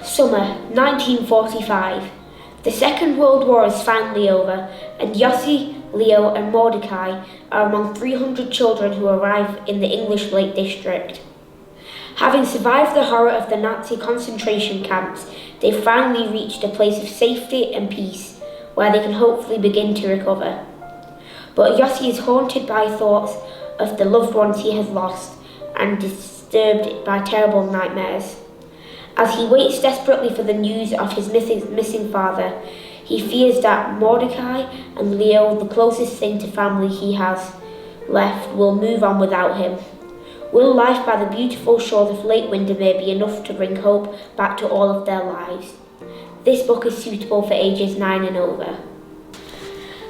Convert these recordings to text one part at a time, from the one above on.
Summer 1945. The Second World War is finally over, and Yossi, Leo and Mordecai are among 300 children who arrive in the English Lake District. Having survived the horror of the Nazi concentration camps, they finally reached a place of safety and peace, where they can hopefully begin to recover. But Yossi is haunted by thoughts of the loved ones he has lost and disturbed by terrible nightmares. As he waits desperately for the news of his missing father, he fears that Mordecai and Leo, the closest thing to family he has left, will move on without him. Will life by the beautiful shores of Lake Windermere be enough to bring hope back to all of their lives? This book is suitable for ages 9 and over.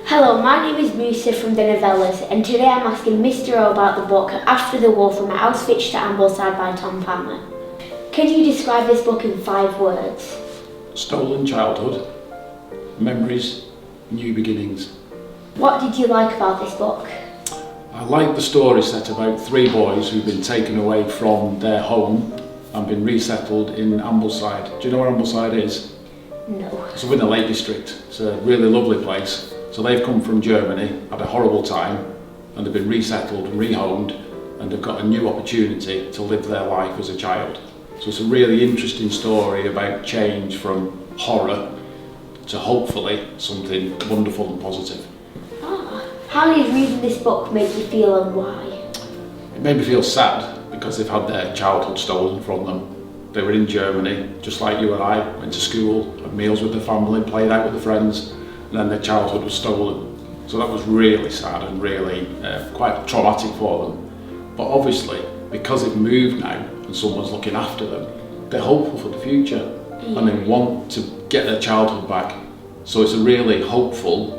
Hello, my name is Musa from the Novellas, and today I'm asking Mr Wroe about the book After the War from Auschwitz to Ambleside by Tom Palmer. Can you describe this book in 5 words? Stolen childhood, memories, new beginnings. What did you like about this book? I like the story set about 3 boys who've been taken away from their home and been resettled in Ambleside. Do you know where Ambleside is? No. It's in the Lake District. It's a really lovely place. So they've come from Germany, had a horrible time, and they've been resettled and rehomed, and they've got a new opportunity to live their life as a child. So it's a really interesting story about change from horror to hopefully something wonderful and positive. How did reading this book make you feel and why? It made me feel sad because they've had their childhood stolen from them. They were in Germany, just like you and I, went to school, had meals with the family, played out with the friends, and then their childhood was stolen. So that was really sad and really quite traumatic for them. But obviously, because they've moved now and someone's looking after them, they're hopeful for the future and they want to get their childhood back. So it's a really hopeful,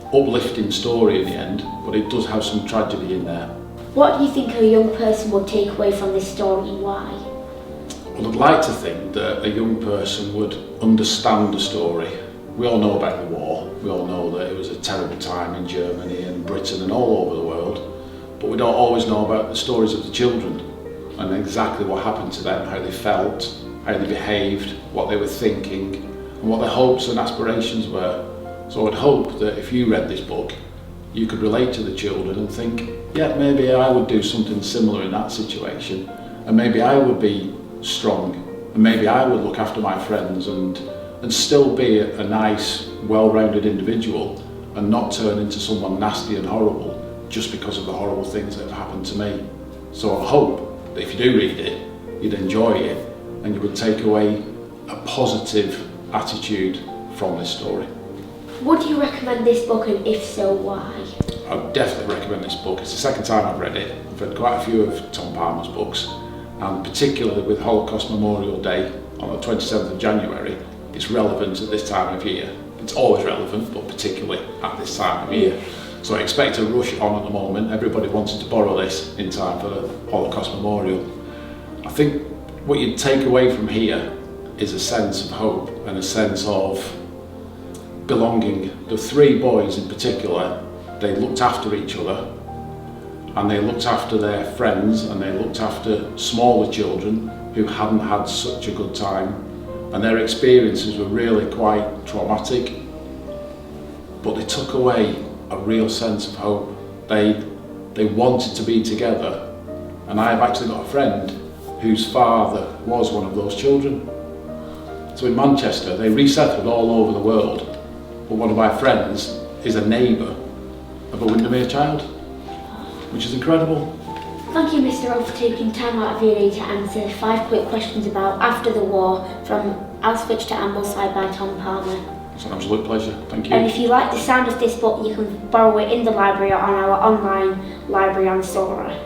uplifting story in the end, but it does have some tragedy in there. What do you think a young person will take away from this story and why? Well, I'd like to think that a young person would understand the story. We all know about the war, we all know that it was a terrible time in Germany and Britain and all over the world, but we don't always know about the stories of the children and exactly what happened to them, how they felt, how they behaved, what they were thinking, and what their hopes and aspirations were. So I'd hope that if you read this book, you could relate to the children and think, yeah, maybe I would do something similar in that situation, and maybe I would be strong, and maybe I would look after my friends and still be a nice, well-rounded individual and not turn into someone nasty and horrible just because of the horrible things that have happened to me. So I hope that if you do read it, you'd enjoy it and you would take away a positive attitude from this story. Would you recommend this book, and if so, why? I'd definitely recommend this book. It's the second time I've read it. I've read quite a few of Tom Palmer's books, and particularly with Holocaust Memorial Day on the 27th of January, it's relevant at this time of year. It's always relevant, but particularly at this time of year. So I expect a rush on at the moment. Everybody wanted to borrow this in time for the Holocaust Memorial. I think what you take away from here is a sense of hope and a sense of belonging. The 3 boys in particular, they looked after each other and they looked after their friends and they looked after smaller children who hadn't had such a good time, and their experiences were really quite traumatic, but they took away a real sense of hope. They wanted to be together, and I've actually got a friend whose father was one of those children. So in Manchester, they resettled all over the world, but one of my friends is a neighbour of a Windermere child, which is incredible. Thank you, Mr Wroe, for taking time out of your day to answer 5 quick questions about After the War from Auschwitz to Ambleside by Tom Palmer. It's an absolute pleasure, thank you. And if you like the sound of this book, you can borrow it in the library or on our online library on Sora.